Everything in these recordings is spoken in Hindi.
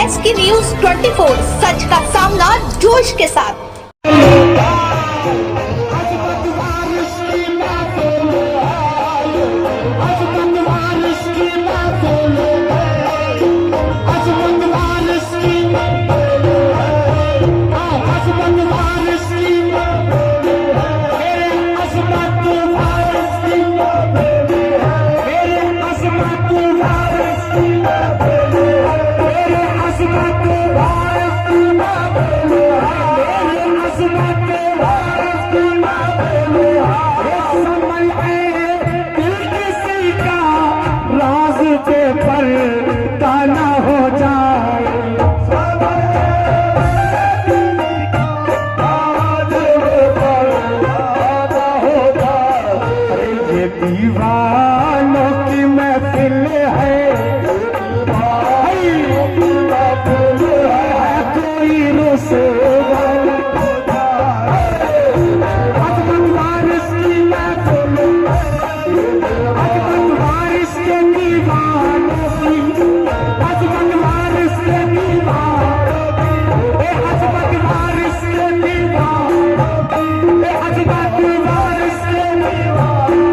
एस की न्यूज 24 सच का सामना जोश के साथ। दीवानों की महफिल है, कोई रसूल अजमत वारिस की महफिल, अजमत वारिस के दीवानों की, अजमत वारिस के दीवानों की, अजमत वारिस के दीवानों की, अजमत वारिस के दीवानों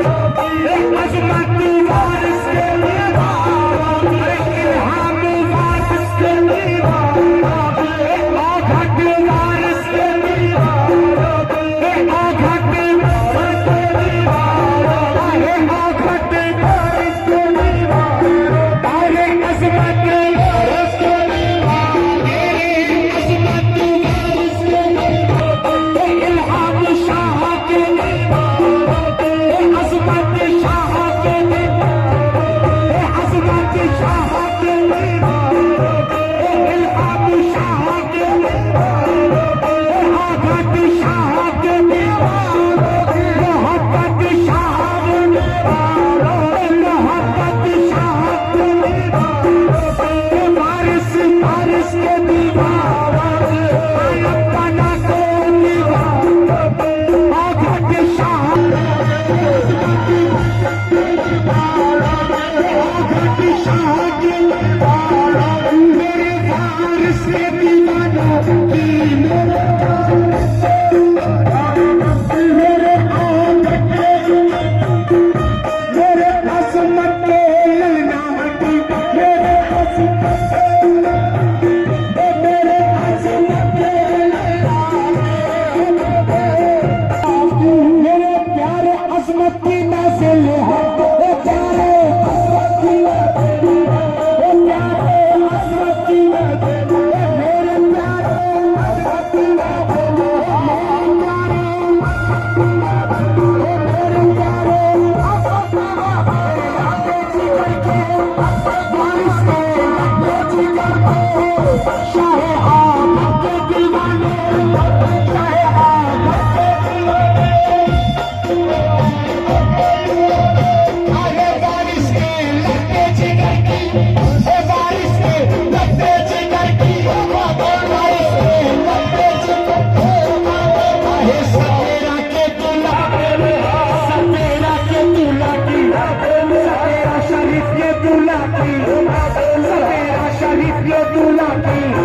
शरीफ ये दूल्हा की,